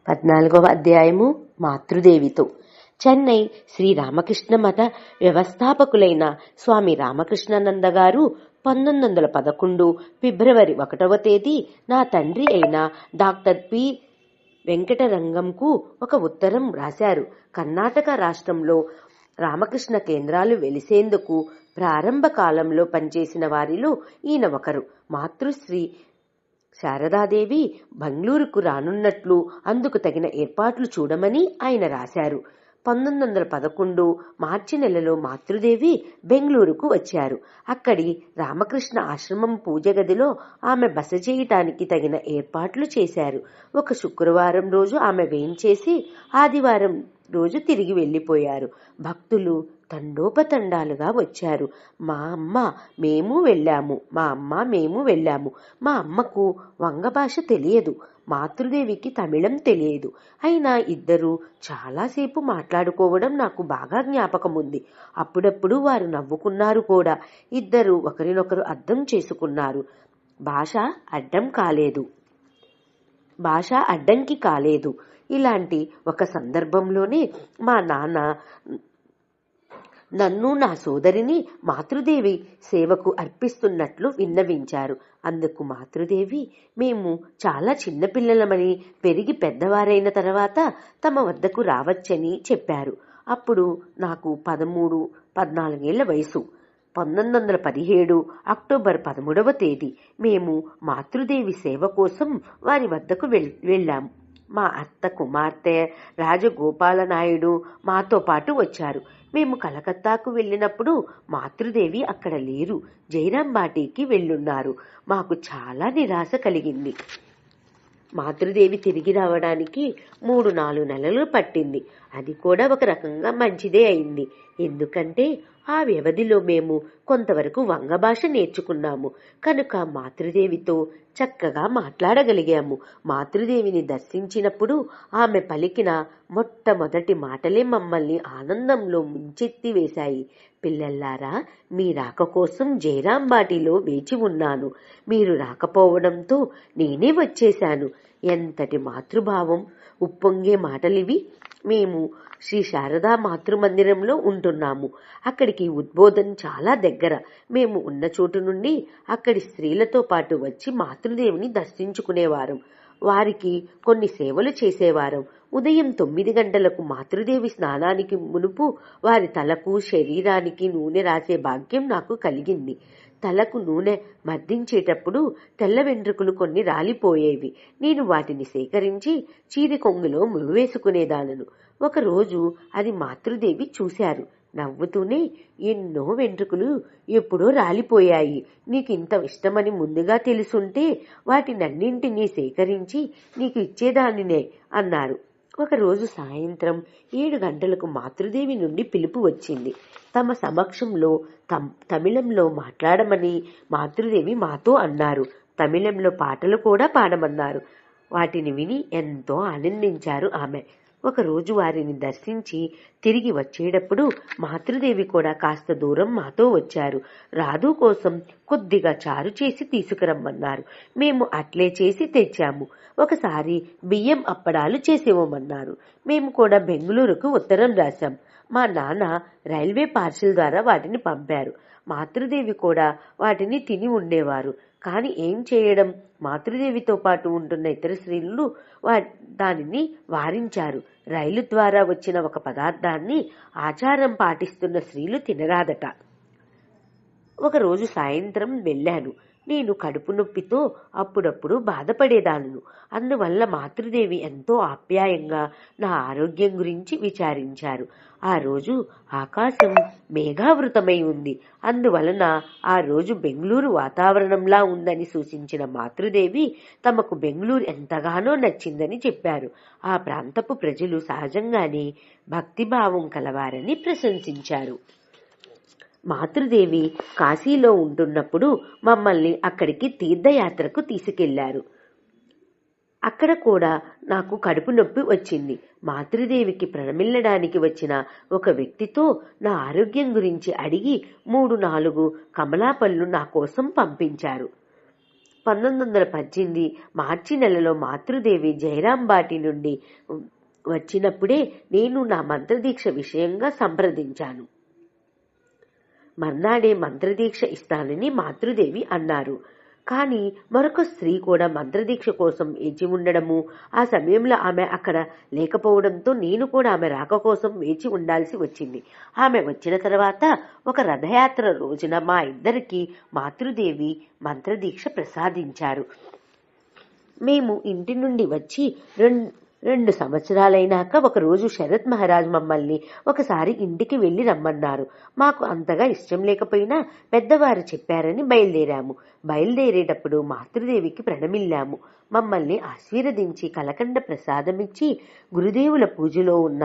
14వ అధ్యాయము మాతృదేవితో. చెన్నై శ్రీ రామకృష్ణ మఠ వ్యవస్థాపకులైన స్వామి రామకృష్ణానంద గారు 1911 ఫిబ్రవరి 1వ తేదీ నా తండ్రి అయిన డాక్టర్ పి వెంకటరంగంకు ఒక ఉత్తరం రాశారు. కర్ణాటక రాష్ట్రంలో రామకృష్ణ కేంద్రాలు వెలిసేందుకు ప్రారంభ కాలంలో పనిచేసిన వారిలో ఈయన ఒకరు. మాతృశ్రీ శారదాదేవి బెంగళూరుకు రానున్నట్లు అందుకు తగిన ఏర్పాట్లు చూడమని ఆయన రాశారు. 1911 మార్చి నెలలో మాతృదేవి బెంగళూరుకు వచ్చారు. అక్కడి రామకృష్ణ ఆశ్రమం పూజ గదిలో ఆమె బస చేయటానికి తగిన ఏర్పాట్లు చేశారు. ఒక శుక్రవారం రోజు ఆమె వేంచేసి ఆదివారం రోజు తిరిగి వెళ్లిపోయారు. భక్తులు తండోపతండాలుగా వచ్చారు. మా అమ్మ మేము వెళ్ళాము. మా అమ్మకు వంగ భాష తెలియదు, మాతృదేవికి తమిళం తెలియదు. అయినా ఇద్దరు చాలాసేపు మాట్లాడుకోవడం నాకు బాగా జ్ఞాపకం ఉంది. అప్పుడప్పుడు వారు నవ్వుకున్నారు కూడా. ఇద్దరు ఒకరినొకరు అర్థం చేసుకున్నారు. భాష అడ్డంకి కాలేదు. ఇలాంటి ఒక సందర్భంలోనే మా నాన్న నన్ను నా సోదరిని మాతృదేవి సేవకు అర్పిస్తున్నట్లు విన్నవించారు. అందుకు మాతృదేవి మేము చాలా చిన్నపిల్లలమని, పెరిగి పెద్దవారైన తర్వాత తమ వద్దకు రావచ్చని చెప్పారు. అప్పుడు నాకు 13-14 వయసు. 1917 అక్టోబర్ 13వ తేదీ మేము మాతృదేవి సేవ కోసం వారి వద్దకు వెళ్ళాము. మా అత్త కుమార్తె రాజగోపాల నాయుడు మాతో పాటు వచ్చారు. మేము కలకత్తాకు వెళ్ళినప్పుడు మాతృదేవి అక్కడ లేరు, జైరాంబాటికి వెళ్ళున్నారు. మాకు చాలా నిరాశ కలిగింది. మాతృదేవి తిరిగి రావడానికి 3-4 నెలలు పట్టింది. అది కూడా ఒక రకంగా మంచిదే అయింది. ఎందుకంటే ఆ వ్యవధిలో మేము కొంతవరకు వంగ భాష నేర్చుకున్నాము కనుక మాతృదేవితో చక్కగా మాట్లాడగలిగాము. మాతృదేవిని దర్శించినప్పుడు ఆమె పలికిన మొట్టమొదటి మాటలే మమ్మల్ని ఆనందంలో ముంచెత్తి వేశాయి. పిల్లల్లారా, మీ రాక కోసం జైరాంబాటిలో వేచి ఉన్నాను. మీరు రాకపోవడంతో నేనే వచ్చేశాను. ఎంతటి మాతృభావం ఉప్పొంగే మాటలివి. మేము శ్రీ శారదా మాతృమందిరంలో ఉంటున్నాము. అక్కడికి ఉద్బోధన్ చాలా దగ్గర. మేము ఉన్న చోటు నుండి అక్కడి స్త్రీలతో పాటు వచ్చి మాతృదేవిని దర్శించుకునేవారం. వారికి కొన్ని సేవలు చేసేవారం. ఉదయం 9 గంటలకు మాతృదేవి స్నానానికి మునుపు వారి తలకు శరీరానికి నూనె రాసే భాగ్యం నాకు కలిగింది. తలకు నూనె మర్దించేటప్పుడు తెల్ల వెంట్రుకలు కొన్ని రాలిపోయేవి. నేను వాటిని సేకరించి చీరి కొంగులో ముడివేసుకునేదాలను. ఒకరోజు అది మాతృదేవి చూశారు. నవ్వుతూనే, ఎన్నో వెంట్రుకలు ఎప్పుడో రాలిపోయాయి. నీకింత ఇష్టమని ముందుగా తెలుసుంటే వాటినన్నింటినీ సేకరించి నీకు ఇచ్చేదానినే అన్నారు. ఒకరోజు సాయంత్రం 7 గంటలకు మాతృదేవి నుండి పిలుపు వచ్చింది. తమ సమక్షంలో తమిళంలో మాట్లాడమని మాతృదేవి మాతో అన్నారు. తమిళంలో పాటలు కూడా పాడమన్నారు. వాటిని విని ఎంతో ఆనందించారు ఆమె. ఒకరోజు వారిని దర్శించి తిరిగి వచ్చేటప్పుడు మాతృదేవి కూడా కాస్త దూరం మాతో వచ్చారు. రాధు కోసం కొద్దిగా చారు చేసి తీసుకురమ్మన్నారు. మేము అట్లే చేసి తెచ్చాము. ఒకసారి బియ్యం అప్పడాలు చేసేవమన్నారు. మేము కూడా బెంగళూరుకు ఉత్తరం రాశాం. మా నాన్న రైల్వే పార్సిల్ ద్వారా వాటిని పంపారు. మాతృదేవి కూడా వాటిని తిని ఉండేవారు. కాని ఏం చేయడం, మాతృదేవితో పాటు ఉంటున్న ఇతర స్త్రీలు దానిని వారించారు. రైలు ద్వారా వచ్చిన ఒక పదార్థాన్ని ఆచారం పాటిస్తున్న స్త్రీలు తినరాదట. ఒకరోజు సాయంత్రం వెళ్ళాను. నేను కడుపు నొప్పితో అప్పుడప్పుడు బాధపడేదాలను. అందువల్ల మాతృదేవి ఎంతో ఆప్యాయంగా నా ఆరోగ్యం గురించి విచారించారు. ఆ రోజు ఆకాశం మేఘావృతమై ఉంది. అందువలన ఆ రోజు బెంగళూరు వాతావరణంలా ఉందని సూచించిన మాతృదేవి తమకు బెంగళూరు ఎంతగానో నచ్చిందని చెప్పారు. ఆ ప్రాంతపు ప్రజలు సహజంగానే భక్తిభావం కలవారని ప్రశంసించారు. మాతృదేవి కాశీలో ఉంటున్నప్పుడు మమ్మల్ని అక్కడికి తీర్థయాత్రకు తీసుకెళ్లారు. అక్కడ కూడా నాకు కడుపు నొప్పి వచ్చింది. మాతృదేవికి ప్రణమిల్లడానికి వచ్చిన ఒక వ్యక్తితో నా ఆరోగ్యం గురించి అడిగి 3-4 కమలా పళ్ళు నా కోసం పంపించారు. 1918 మార్చి నెలలో మాతృదేవి జయరాంబాటి నుండి వచ్చినప్పుడే నేను నా మంత్రదీక్ష విషయంగా సంప్రదించాను. మర్నాడే మంత్రదీక్ష ఇస్తానని మాతృదేవి అన్నారు. కానీ మరొక స్త్రీ కూడా మంత్రదీక్ష కోసం వేచి ఉండడము, ఆ సమయంలో ఆమె అక్కడ లేకపోవడంతో నేను కూడా ఆమె రాక కోసం వేచి ఉండాల్సి వచ్చింది. ఆమె వచ్చిన తర్వాత ఒక రథయాత్ర రోజున మా ఇద్దరికి మాతృదేవి మంత్రదీక్ష ప్రసాదించారు. మేము ఇంటి నుండి వచ్చి 2 సంవత్సరాలైనాక ఒకరోజు శరత్ మహారాజ్ మమ్మల్ని ఒకసారి ఇంటికి వెళ్లి రమ్మన్నారు. మాకు అంతగా ఇష్టం లేకపోయినా పెద్దవారు చెప్పారని బయలుదేరాము. బయలుదేరేటప్పుడు మాతృదేవికి ప్రణమిల్లాము. మమ్మల్ని ఆశీర్వదించి కలకండ ప్రసాదమిచ్చి గురుదేవుల పూజలో ఉన్న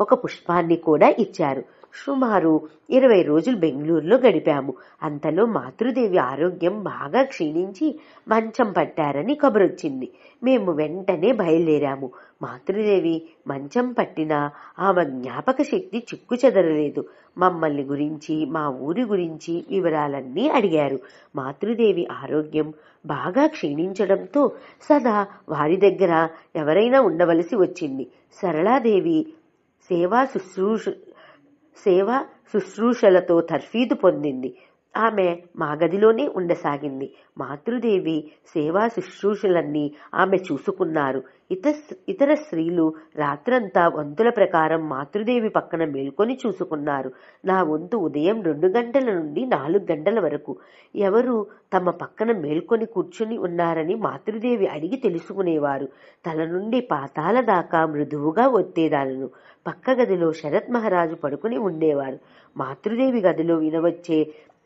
ఒక పుష్పాన్ని కూడా ఇచ్చారు. సుమారు 20 రోజులు బెంగళూరులో గడిపాము. అంతలో మాతృదేవి ఆరోగ్యం బాగా క్షీణించి మంచం పట్టారని కబురొచ్చింది. మేము వెంటనే బయలుదేరాము. మాతృదేవి మంచం పట్టినా ఆమె జ్ఞాపక శక్తి చిక్కు చెదరలేదు. మమ్మల్ని గురించి, మా ఊరి గురించి వివరాలన్నీ అడిగారు. మాతృదేవి ఆరోగ్యం బాగా క్షీణించడంతో సదా వారి దగ్గర ఎవరైనా ఉండవలసి వచ్చింది. సరళాదేవి సేవా శుశ్రూషలతో తర్ఫీదు పొందింది. ఆమె మా గదిలోనే ఉండసాగింది. మాతృదేవి సేవా శుశ్రూషలన్నీ ఆమె చూసుకున్నారు. ఇతర స్త్రీలు రాత్రంతా వంతుల ప్రకారం మాతృదేవి పక్కన మేల్కొని చూసుకున్నారు. నా వంతు ఉదయం 2 గంటల నుండి 4 గంటల వరకు. ఎవరు తమ పక్కన మేల్కొని కూర్చుని ఉన్నారని మాతృదేవి అడిగి తెలుసుకునేవారు. తల నుండి పాతాల దాకా మృదువుగా ఒత్తేదాలను. పక్క గదిలో శరత్ మహారాజు పడుకుని ఉండేవారు. మాతృదేవి గదిలో వినవచ్చే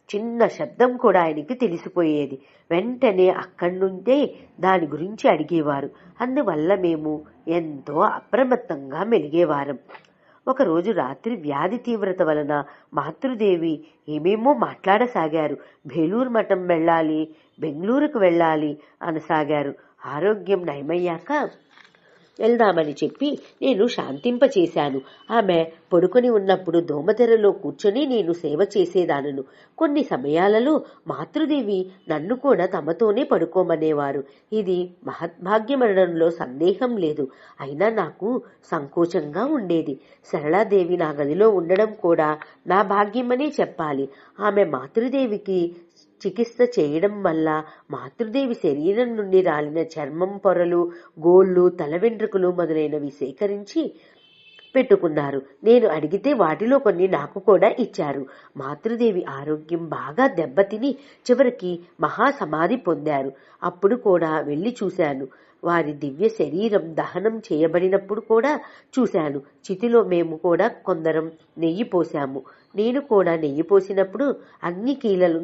చిన్న శబ్దం కూడా ఆయనకి తెలిసిపోయేది. వెంటనే అక్కడి నుండే దాని గురించి అడిగేవారు. అందువల్ల మేము ఎంతో అప్రమత్తంగా మెలిగేవారం. ఒకరోజు రాత్రి వ్యాధి తీవ్రత వలన మాతృదేవి ఏమేమో మాట్లాడసాగారు. బేలూరు మఠం వెళ్ళాలి, బెంగళూరుకు వెళ్ళాలి అనసాగారు. ఆరోగ్యం నయమయ్యాక వెళ్దామని చెప్పి నేను శాంతింపచేశాను. ఆమె పడుకొని ఉన్నప్పుడు దోమతెరలో కూర్చొని నేను సేవ చేసేదానను. కొన్ని సమయాలలో మాతృదేవి నన్ను కూడా తమతోనే పడుకోమనేవారు. ఇది మహద్భాగ్యమనడంలో సందేహం లేదు. అయినా నాకు సంకోచంగా ఉండేది. సరళాదేవి నా గదిలో ఉండడం కూడా నా భాగ్యమనే చెప్పాలి. ఆమె మాతృదేవికి చికిత్స చేయడం వల్ల మాతృదేవి శరీరం నుండి రాలిన చర్మం పొరలు, గోళ్లు, తల వెంట్రుకలు మొదలైనవి సేకరించి పెట్టుకున్నారు. నేను అడిగితే వాటిలో కొన్ని నాకు కూడా ఇచ్చారు. మాతృదేవి ఆరోగ్యం బాగా దెబ్బతిని చివరికి మహాసమాధి పొందారు. అప్పుడు కూడా వెళ్లి చూశాను. వారి దివ్య శరీరం దహనం చేయబడినప్పుడు కూడా చూశాను. చితిలో మేము కూడా కొందరం నెయ్యి పోశాము. నేను కూడా నెయ్యి పోసినప్పుడు అగ్నికీలలు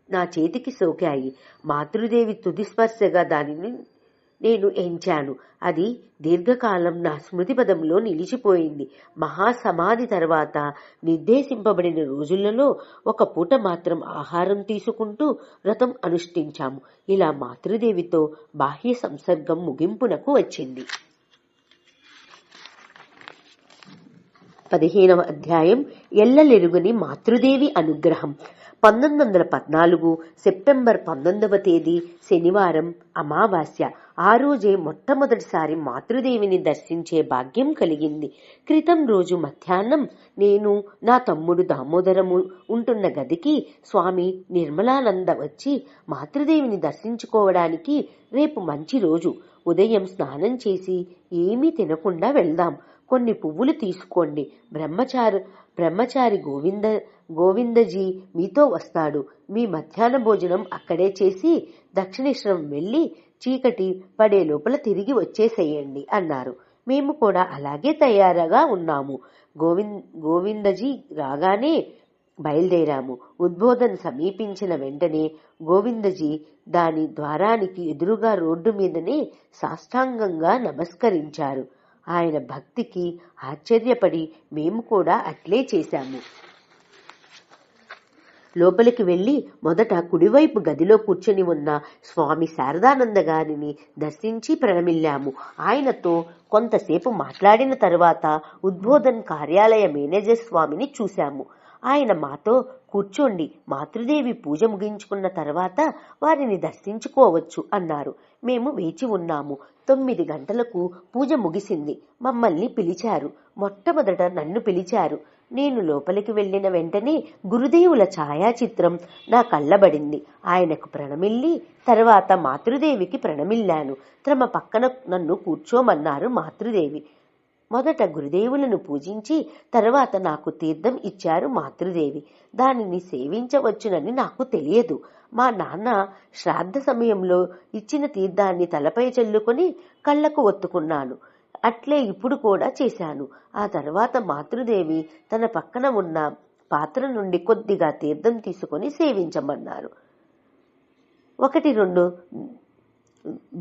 నా చేతికి సోకాయి. మాతృదేవి తుది స్పర్శగా దానిని నేను ఎంచాను. అది దీర్ఘకాలం నా స్మృతిపదంలో నిలిచిపోయింది. మహాసమాధి తర్వాత నిర్దేశింపబడిన రోజులలో ఒక పూట మాత్రం ఆహారం తీసుకుంటూ వ్రతం అనుష్ఠించాము. ఇలా మాతృదేవితో బాహ్య సంసర్గం ముగింపునకు వచ్చింది. 15వ అధ్యాయం ఎల్లలెరుగని మాతృదేవి అనుగ్రహం. 1914 సెప్టెంబర్ 19వ తేదీ శనివారం అమావాస్య. ఆ రోజే మొట్టమొదటిసారి మాతృదేవిని దర్శించే భాగ్యం కలిగింది. క్రితం రోజు మధ్యాహ్నం నేను, నా తమ్ముడు దామోదరము ఉంటున్న గదికి స్వామి నిర్మలానంద వచ్చి మాతృదేవిని దర్శించుకోవడానికి రేపు మంచి రోజు, ఉదయం స్నానం చేసి ఏమీ తినకుండా వెళ్దాం, కొన్ని పువ్వులు తీసుకోండి, బ్రహ్మచారి గోవిందజీ మీతో వస్తాడు, మీ మధ్యాహ్న భోజనం అక్కడే చేసి దక్షిణేశ్వరం వెళ్లి చీకటి పడే లోపల తిరిగి వచ్చేసేయండి అన్నారు. మేము కూడా అలాగే తయారుగా ఉన్నాము. గోవిందజీ రాగానే బయలుదేరాము. ఉద్బోధన సమీపించిన వెంటనే గోవిందజీ దాని ద్వారానికి ఎదురుగా రోడ్డు మీదనే సాష్టాంగంగా నమస్కరించారు. ఆయన భక్తికి ఆశ్చర్యపడి మేము కూడా అట్లే చేశాము. లోపలికి వెళ్లి మొదట కుడివైపు గదిలో కూర్చొని ఉన్న స్వామి శారదానంద గారిని దర్శించి ప్రణమిల్లాము. ఆయనతో కొంతసేపు మాట్లాడిన తరువాత ఉద్బోధన్ కార్యాలయ మేనేజర్ స్వామిని చూశాము. ఆయన మాతో కూర్చోండి, మాతృదేవి పూజ ముగించుకున్న తర్వాత వారిని దర్శించుకోవచ్చు అన్నారు. మేము వేచి ఉన్నాము. 9 గంటలకు పూజ ముగిసింది. మమ్మల్ని పిలిచారు. మొట్టమొదట నన్ను పిలిచారు. నేను లోపలికి వెళ్లిన వెంటనే గురుదేవుల ఛాయాచిత్రం నా కళ్ళబడింది. ఆయనకు ప్రణమిల్లి తర్వాత మాతృదేవికి ప్రణమిల్లాను. తమ పక్కన నన్ను కూర్చోమన్నారు మాతృదేవి. మొదట గురుదేవులను పూజించి తర్వాత నాకు తీర్థం ఇచ్చారు మాతృదేవి. దానిని సేవించవచ్చునని నాకు తెలియదు. మా నాన్న శ్రాద్ధ సమయంలో ఇచ్చిన తీర్థాన్ని తలపై చల్లుకొని కళ్ళకు ఒత్తుకున్నాను. అట్లే ఇప్పుడు కూడా చేశాను. ఆ తర్వాత మాతృదేవి తన పక్కన ఉన్న పాత్ర నుండి కొద్దిగా తీర్థం తీసుకొని సేవించమన్నారు. 1-2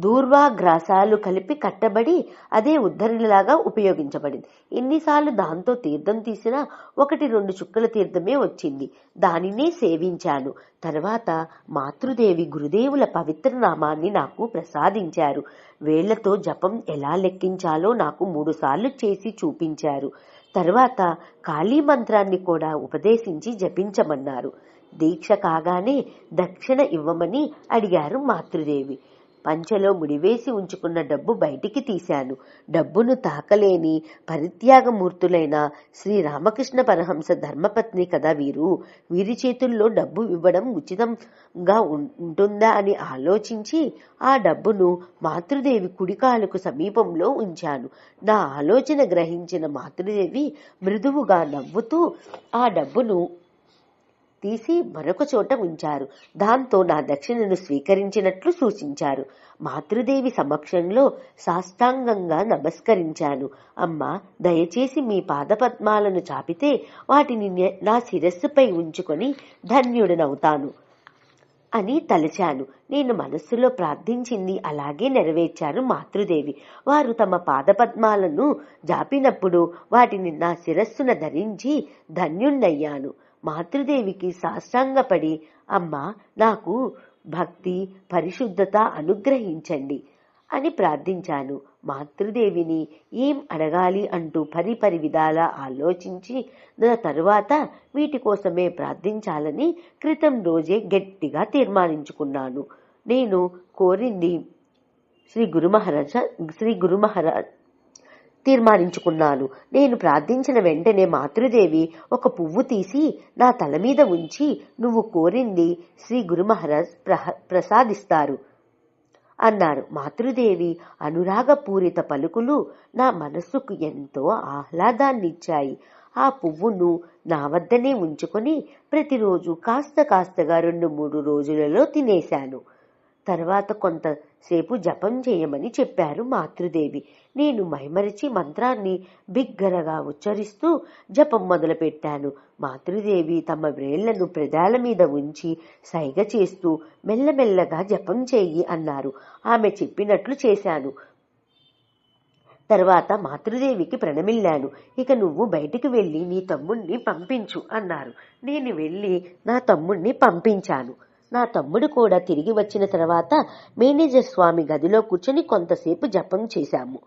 దూర్వాగ్రాసాలు కలిపి కట్టబడి అదే ఉద్ధరణలాగా ఉపయోగించబడింది. ఎన్నిసార్లు దాంతో తీర్థం తీసినా 1-2 చుక్కల తీర్థమే వచ్చింది. దానినే సేవించాను. తర్వాత మాతృదేవి గురుదేవుల పవిత్ర నామాన్ని నాకు ప్రసాదించారు. వేళ్లతో జపం ఎలా లెక్కించాలో నాకు 3 సార్లు చేసి చూపించారు. తర్వాత కాళీ మంత్రాన్ని కూడా ఉపదేశించి జపించమన్నారు. దీక్ష కాగానే దక్షిణ ఇవ్వమని అడిగారు మాతృదేవి. పంచెలో ముడివేసి ఉంచుకున్న డబ్బు బయటికి తీశాను. డబ్బును తాకలేని పరిత్యాగమూర్తులైన శ్రీరామకృష్ణ పరహంస ధర్మపత్ని కదా వీరు. వీరి చేతుల్లో డబ్బు ఇవ్వడం ఉచితంగా ఉంటుందా అని ఆలోచించి ఆ డబ్బును మాతృదేవి కుడికాలుకు సమీపంలో ఉంచాను. నా ఆలోచన గ్రహించిన మాతృదేవి మృదువుగా నవ్వుతూ ఆ డబ్బును తీసి మరొక చోట ఉంచారు. దాంతో నా దక్షిణను స్వీకరించినట్లు సూచించారు. మాతృదేవి సమక్షంలో సాష్టాంగంగా నమస్కరించాను. అమ్మా, దయచేసి మీ పాదపద్మాలను చాపితే వాటిని నా శిరస్సుపై ఉంచుకొని ధన్యుడనవుతాను అని తలచాను. నేను మనస్సులో ప్రార్థించింది అలాగే నెరవేర్చారు మాతృదేవి. వారు తమ పాదపద్మాలను జాపినప్పుడు వాటిని నా శిరస్సున ధరించి ధన్యుణ్ణయ్యాను. మాతృదేవికి సాష్టాంగపడి, అమ్మా, నాకు భక్తి పరిశుద్ధత అనుగ్రహించండి అని ప్రార్థించాను. మాతృదేవిని ఏం అడగాలి అంటూ పరిపరి విధాలా ఆలోచించి తరువాత వీటి కోసమే ప్రార్థించాలని క్రితం రోజే గట్టిగా తీర్మానించుకున్నాను. నేను కోరింది శ్రీ గురుమహారాజ్ తీర్మానించుకున్నాను. నేను ప్రార్థించిన వెంటనే మాతృదేవి ఒక పువ్వు తీసి నా తల మీద ఉంచి, నువ్వు కోరింది శ్రీ గురుమహారాజ్ ప్రసాదిస్తారు అన్నారు. మాతృదేవి అనురాగపూరిత పలుకులు నా మనస్సుకు ఎంతో ఆహ్లాదాన్నిచ్చాయి. ఆ పువ్వును నా వద్దనే ఉంచుకొని ప్రతిరోజు కాస్తగా 2-3 రోజులలో తినేశాను. తర్వాత కొంతసేపు జపం చేయమని చెప్పారు మాతృదేవి. నేను మైమరిచి మంత్రాన్ని బిగ్గరగా ఉచ్చరిస్తూ జపం మొదలుపెట్టాను. మాతృదేవి తమ వ్రేళ్లను పెదాల మీద ఉంచి సైగ చేస్తూ మెల్లమెల్లగా జపం చెయ్యి అన్నారు. ఆమె చెప్పినట్లు చేశాను. తర్వాత మాతృదేవికి ప్రణమిల్లాను. ఇక నువ్వు బయటికి వెళ్లి నీ తమ్ముణ్ణి పంపించు అన్నారు. నేను వెళ్లి నా తమ్ముణ్ణి పంపించాను. నా తమ్ముడు కూడా తిరిగి వచ్చిన తర్వాత మేనేజర్ స్వామి గదిలో కూర్చొని కొంతసేపు జపం చేశాము.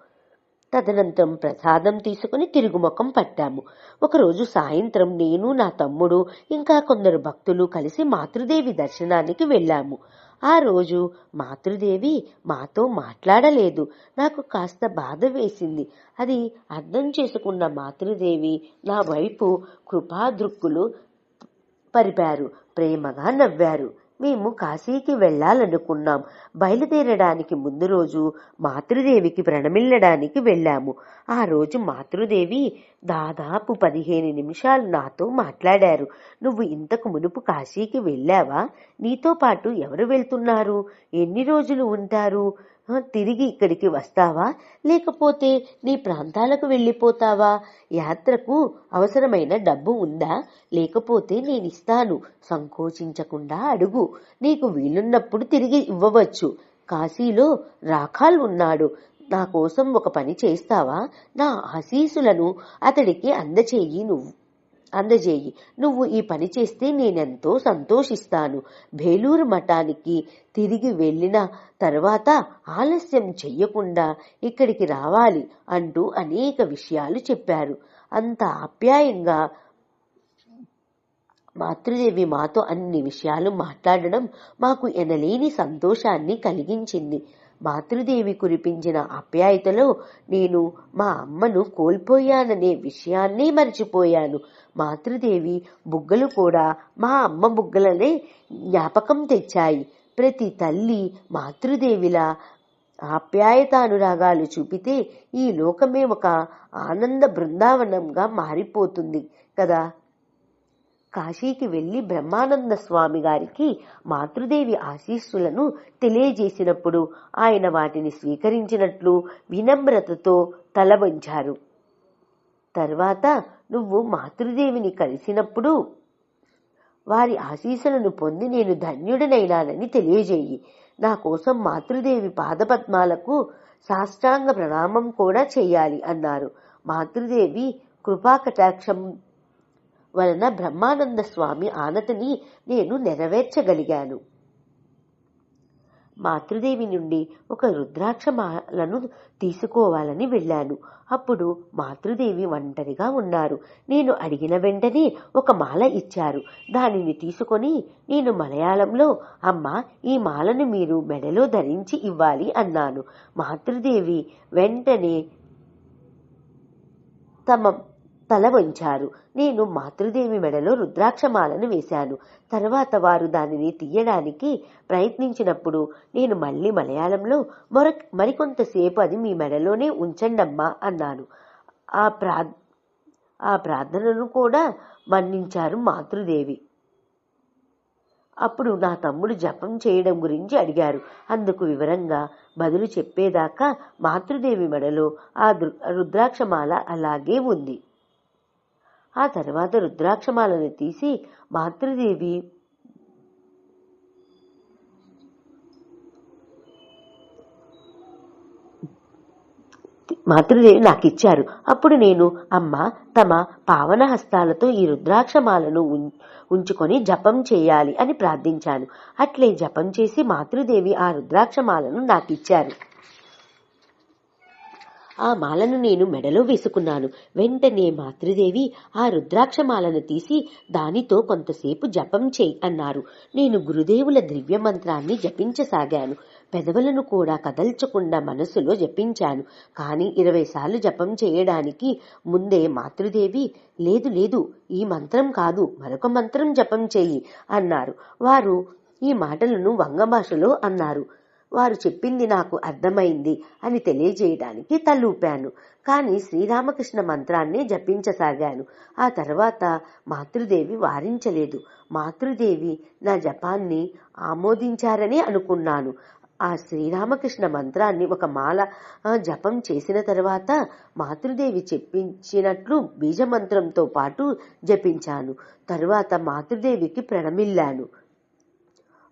తదనంతరం ప్రసాదం తీసుకుని తిరుగుముఖం పట్టాము. ఒకరోజు సాయంత్రం నేను, నా తమ్ముడు ఇంకా కొందరు భక్తులు కలిసి మాతృదేవి దర్శనానికి వెళ్ళాము. ఆ రోజు మాతృదేవి మాతో మాట్లాడలేదు. నాకు కాస్త బాధ వేసింది. అది అర్థం చేసుకున్న మాతృదేవి నా వైపు కృపాదృక్కులు పరిపారు. ప్రేమగా నవ్వారు. మేము కాశీకి వెళ్లాలనుకున్నాం. బయలుదేరడానికి ముందు రోజు మాతృదేవికి ప్రణమిల్లడానికి వెళ్ళాము. ఆ రోజు మాతృదేవి దాదాపు 15 నిమిషాలు నాతో మాట్లాడారు. నువ్వు ఇంతకు మునుపు కాశీకి వెళ్ళావా? నీతో పాటు ఎవరు వెళ్తున్నారు? ఎన్ని రోజులు ఉంటారు? తిరిగి ఇక్కడికి వస్తావా? లేకపోతే నీ ప్రాంతాలకు వెళ్ళిపోతావా? యాత్రకు అవసరమైన డబ్బు ఉందా? లేకపోతే నేనిస్తాను. సంకోచించకుండా అడుగు. నీకు వీలున్నప్పుడు తిరిగి ఇవ్వవచ్చు. కాశీలో రాఖాల్ ఉన్నాడు. నా కోసం ఒక పని చేస్తావా? నా ఆశీస్సులను అతడికి అందజేయి. నువ్వు ఈ పని చేస్తే నేనెంతో సంతోషిస్తాను. బేలూరు మఠానికి తిరిగి వెళ్ళిన తర్వాత ఆలస్యం చెయ్యకుండా ఇక్కడికి రావాలి అంటూ అనేక విషయాలు చెప్పారు. అంత ఆప్యాయంగా మాతృదేవి మాతో అన్ని విషయాలు మాట్లాడడం మాకు ఎనలేని సంతోషాన్ని కలిగించింది. మాతృదేవి కురిపించిన ఆప్యాయతలో నేను మా అమ్మను కోల్పోయాననే విషయాన్నే మర్చిపోయాను. మాతృదేవి బుగ్గలు కూడా మా అమ్మ బుగ్గలనే జ్ఞాపకం తెచ్చాయి. ప్రతి తల్లి మాతృదేవిలా ఆప్యాయతానురాగాలు చూపితే ఈ లోకమే ఒక ఆనంద బృందావనంగా మారిపోతుంది కదా. కాశీకి వెళ్లి బ్రహ్మానంద స్వామి గారికి మాతృదేవి ఆశీస్సులను తెలియజేసినప్పుడు ఆయన వాటిని స్వీకరించినట్లు వినమ్రతతో తల వంచారు. తర్వాత నువ్వు మాతృదేవిని కలిసినప్పుడు వారి ఆశీస్సులను పొంది నేను ధన్యుడనైనానని తెలియజేయి. నా కోసం మాతృదేవి పాదపద్మాలకు సాష్టాంగ ప్రణామం కూడా చేయాలి అన్నారు. మాతృదేవి కృపాకటాక్షం వలన బ్రహ్మానంద స్వామి ఆనతిని నేను నెరవేర్చగలిగాను. మాతృదేవి నుండి ఒక రుద్రాక్షమాలను తీసుకోవాలని వెళ్ళాను. అప్పుడు మాతృదేవి ఒంటరిగా ఉన్నారు. నేను అడిగిన వెంటనే ఒక మాల ఇచ్చారు. దానిని తీసుకొని నేను మలయాళంలో, అమ్మ, ఈ మాలను మీరు మెడలో ధరించి ఇవ్వాలి అన్నాను. మాతృదేవి వెంటనే తమ తల వంచారు. నేను మాతృదేవి మెడలో రుద్రాక్షమాలను వేశాను. తర్వాత వారు దానిని తీయడానికి ప్రయత్నించినప్పుడు నేను మళ్ళీ మలయాళంలో మరికొంతసేపు అది మీ మెడలోనే ఉంచండమ్మా అన్నాను. ఆ ప్రార్థనను కూడా మన్నించారు మాతృదేవి. అప్పుడు నా తమ్ముడు జపం చేయడం గురించి అడిగారు. అందుకు వివరంగా బదులు చెప్పేదాకా మాతృదేవి మెడలో ఆ రుద్రాక్షమాల అలాగే ఉంది. ఆ తర్వాత రుద్రాక్షమాలను తీసి మాతృదేవి నాకు ఇచ్చారు. అప్పుడు నేను, అమ్మ, తమ పావన హస్తాలతో ఈ రుద్రాక్షమాలను ఉంచుకొని జపం చేయాలి అని ప్రార్థించాను. అట్లే జపం చేసి మాతృదేవి ఆ రుద్రాక్షమాలను నాకిచ్చారు. ఆ మాలను నేను మెడలో వేసుకున్నాను. వెంటనే మాతృదేవి ఆ రుద్రాక్షమాలను తీసి దానితో కొంతసేపు జపం చేయి అన్నారు. నేను గురుదేవుల దివ్య మంత్రాన్ని జపించసాగాను. పెదవులను కూడా కదల్చకుండా మనసులో జపించాను. కానీ 20 సార్లు జపం చేయడానికి ముందే మాతృదేవి, లేదు లేదు, ఈ మంత్రం కాదు, మరొక మంత్రం జపం చేయి అన్నారు. వారు ఈ మాటలను వంగ భాషలో అన్నారు. వారు చెప్పింది నాకు అర్థమైంది అని తెలియజేయడానికి తలూపాను. కానీ శ్రీరామకృష్ణ మంత్రాన్ని జపించసాగాను. ఆ తర్వాత మాతృదేవి వారించలేదు. మాతృదేవి నా జపాన్ని ఆమోదించారని అనుకున్నాను. ఆ శ్రీరామకృష్ణ మంత్రాన్ని ఒక మాల జపం చేసిన తర్వాత మాతృదేవి చెప్పించినట్లు బీజమంత్రంతో పాటు జపించాను. తరువాత మాతృదేవికి ప్రణమిల్లాను.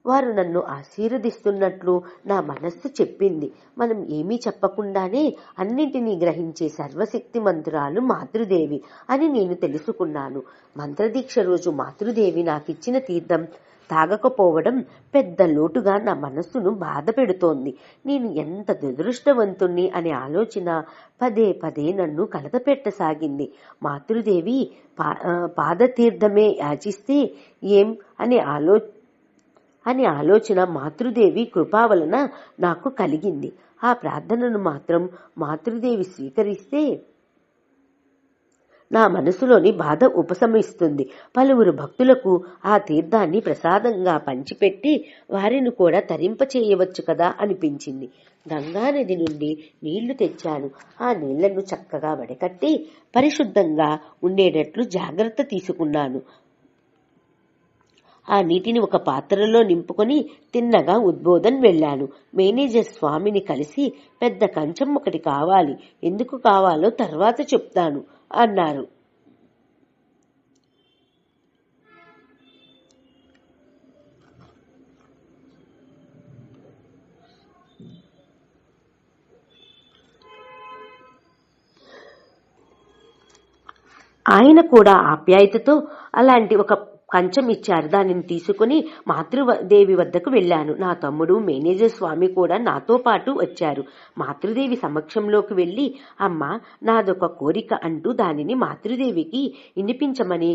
వారు నన్ను ఆశీర్వదిస్తున్నట్లు నా మనస్సు చెప్పింది. మనం ఏమీ చెప్పకుండానే అన్నింటినీ గ్రహించే సర్వశక్తి మంత్రాలు మాతృదేవి అని నేను తెలుసుకున్నాను. మంత్రదీక్ష రోజు మాతృదేవి నాకిచ్చిన తీర్థం తాగకపోవడం పెద్ద లోటుగా నా మనస్సును బాధ పెడుతోంది. నేను ఎంత దురదృష్టవంతుణ్ణి అనే ఆలోచన పదే పదే నన్ను కలతపెట్టసాగింది. మాతృదేవి పాదతీర్థమే యాచిస్తే ఏం అనే ఆలోచన మాతృదేవి కృపా వలన నాకు కలిగింది. ఆ ప్రార్థనను మాత్రం మాతృదేవి స్వీకరిస్తే నా మనసులోని బాధ ఉపశమిస్తుంది. పలువురు భక్తులకు ఆ తీర్థాన్ని ప్రసాదంగా పంచిపెట్టి వారిని కూడా తరింపచేయవచ్చు కదా అనిపించింది. గంగానది నుండి నీళ్లు తెచ్చాను. ఆ నీళ్లను చక్కగా వడకట్టి పరిశుద్ధంగా ఉండేటట్లు జాగ్రత్త తీసుకున్నాను. ఆ నీటిని ఒక పాత్రలో నింపుకొని తిన్నగా ఉద్బోధన్ వెళ్ళాను. మేనేజర్ స్వామిని కలిసి పెద్ద కంచం ఒకటి కావాలి, ఎందుకు కావాలో తర్వాత చెప్తాను అన్నారు. ఆయన కూడా ఆప్యాయతతో అలాంటి ఒక కంచం ఇచ్చారు. దానిని తీసుకుని మాతృదేవి వద్దకు వెళ్ళాను. నా తమ్ముడు మేనేజర్ స్వామి కూడా నాతో పాటు వచ్చారు. మాతృదేవి సమక్షంలోకి వెళ్లి, అమ్మ, నాదొక కోరిక అంటూ దానిని మాతృదేవికి వినిపించమని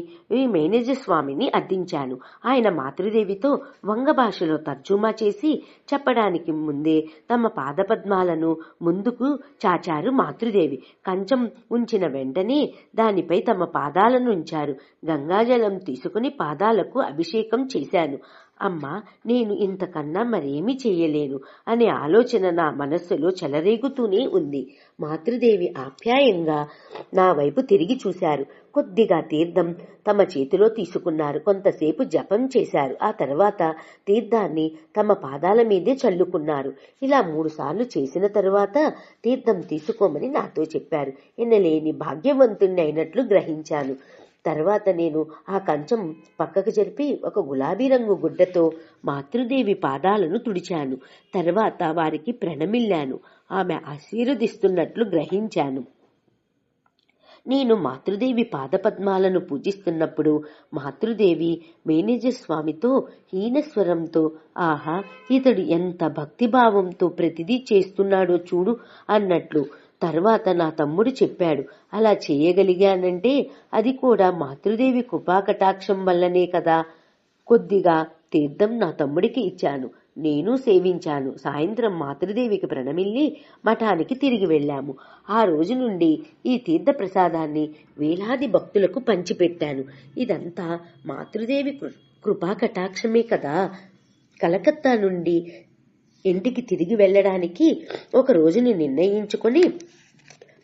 మేనేజర్ స్వామిని అర్థించాను. ఆయన మాతృదేవితో వంగ భాషలో తర్జుమా చేసి చెప్పడానికి ముందే తమ పాదపద్మాలను ముందుకు చాచారు మాతృదేవి. కంచం ఉంచిన వెంటనే దానిపై తమ పాదాలను ఉంచారు. గంగాజలం తీసుకుని పాదాలకు అభిషేకం చేశాను. అమ్మా, నేను ఇంతకన్నా మరేమీ చెయ్యలేను అనే ఆలోచన నా మనస్సులో చెలరేగుతూనే ఉంది. మాతృదేవి ఆప్యాయంగా నా వైపు తిరిగి చూశారు. కొద్దిగా తీర్థం తమ చేతిలో తీసుకున్నారు. కొంతసేపు జపం చేశారు. ఆ తర్వాత తీర్థాన్ని తమ పాదాల మీదే చల్లుకున్నారు. ఇలా 3 సార్లు చేసిన తరువాత తీర్థం తీసుకోమని నాతో చెప్పారు. ఎన్నలేని భాగ్యవంతుణ్ణి అయినట్లు గ్రహించాను. తర్వాత నేను ఆ కంచం పక్కకు జరిపి ఒక గులాబీ రంగు గుడ్డతో మాతృదేవి పాదాలను తుడిచాను. తర్వాత వారికి ప్రణమిల్లాను. ఆమె ఆశీర్వదిస్తున్నట్లు గ్రహించాను. నేను మాతృదేవి పాదపద్మాలను పూజిస్తున్నప్పుడు మాతృదేవి మేనేజర్ స్వామితో హీనస్వరంతో, ఆహా, ఇతడు ఎంత భక్తిభావంతో ప్రతిదీ చేస్తున్నాడో చూడు అన్నట్లు. తర్వాత నా తమ్ముడు చెప్పాడు, అలా చేయగలిగానంటే అది కూడా మాతృదేవి కృపాకటాక్షం వల్లనే కదా. కొద్దిగా తీర్థం నా తమ్ముడికి ఇచ్చాను. నేను సేవించాను. సాయంత్రం మాతృదేవికి ప్రణమిల్లి మఠానికి తిరిగి వెళ్ళాము. ఆ రోజు నుండి ఈ తీర్థ ప్రసాదాన్ని వేలాది భక్తులకు పంచిపెట్టాను. ఇదంతా మాతృదేవి కృపాకటాక్షమే కదా. కలకత్తా నుండి ఇంటికి తిరిగి వెళ్ళడానికి ఒక రోజుని నిర్ణయించుకొని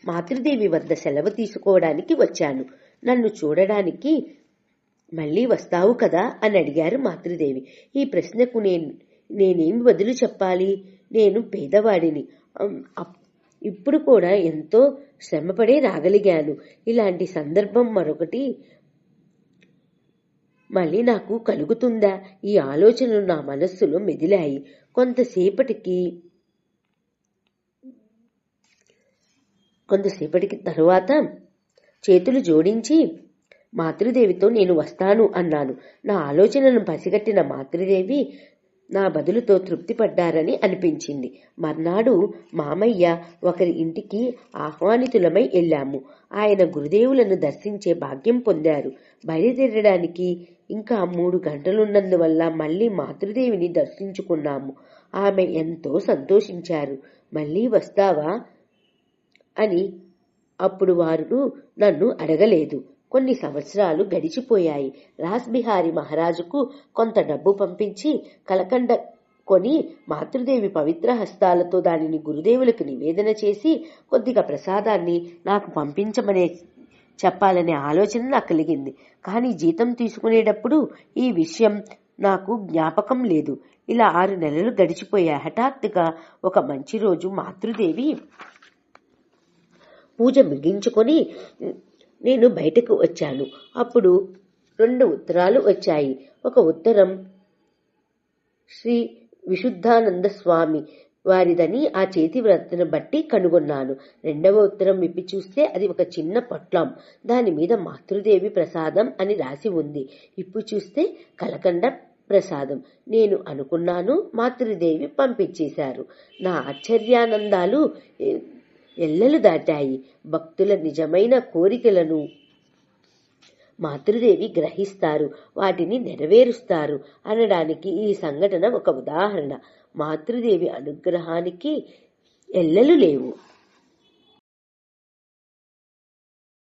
మాతృదేవి వద్ద సెలవు తీసుకోవడానికి వచ్చాను. నన్ను చూడడానికి మళ్ళీ వస్తావు కదా అని అడిగారు మాతృదేవి. ఈ ప్రశ్నకు నేనేమి బదులు చెప్పాలి? నేను పేదవాడిని. ఇప్పుడు కూడా ఎంతో శ్రమపడే రాగలిగాను. ఇలాంటి సందర్భం మరొకటి మళ్ళీ నాకు కలుగుతుందా? ఈ ఆలోచనలు నా మనస్సులో మెదిలాయి. కొంతసేపటికి తరువాత చేతులు జోడించి మాతృదేవితో నేను వస్తాను అన్నాను. నా ఆలోచనలను పసిగట్టిన మాతృదేవి నా బదులుతో తృప్తిపడ్డారని అనిపించింది. మర్నాడు మామయ్య ఒకరి ఇంటికి ఆహ్వానితులమై వెళ్ళాము. ఆయన గురుదేవులను దర్శించే భాగ్యం పొందారు. బయలుదేరడానికి ఇంకా 3 గంటలున్నందువల్ల మళ్ళీ మాతృదేవిని దర్శించుకున్నాము. ఆమె ఎంతో సంతోషించారు. మళ్ళీ వస్తావా అని అప్పుడు వారు నన్ను అడగలేదు. కొన్ని సంవత్సరాలు గడిచిపోయాయి. రాస్బిహారీ మహారాజుకు కొంత డబ్బు పంపించి కలకండ కొని మాతృదేవి పవిత్ర హస్తాలతో దానిని గురుదేవులకు నివేదన చేసి కొద్దిగా ప్రసాదాన్ని నాకు పంపించమనే చెప్పాలనే ఆలోచన నాకు కలిగింది. కానీ జీతం తీసుకునేటప్పుడు ఈ విషయం నాకు జ్ఞాపకం లేదు. ఇలా 6 నెలలు గడిచిపోయాయి. హఠాత్తుగా ఒక మంచి రోజు మాతృదేవి పూజ ముగించుకొని నేను బయటకు వచ్చాను. అప్పుడు 2 ఉత్తరాలు వచ్చాయి. ఒక ఉత్తరం శ్రీ విశుద్ధానంద స్వామి వారిదని ఆ చేతి వ్రతను బట్టి కనుగొన్నాను. 2వ ఉత్తరం విప్పి చూస్తే అది ఒక చిన్న పొట్లం. దాని మీద మాతృదేవి ప్రసాదం అని రాసి ఉంది. ఇప్పు చూస్తే కలకండ ప్రసాదం. నేను అనుకున్నాను, మాతృదేవి పంపించేశారు. నా ఆశ్చర్యానందాలు ఎల్లలు దాటాయి. భక్తుల నిజమైన కోరికలను మాతృదేవి గ్రహిస్తారు, వాటిని నెరవేరుస్తారు అనడానికి ఈ సంఘటన ఒక ఉదాహరణ. మాతృదేవి అనుగ్రహానికి ఎల్లలు లేవు.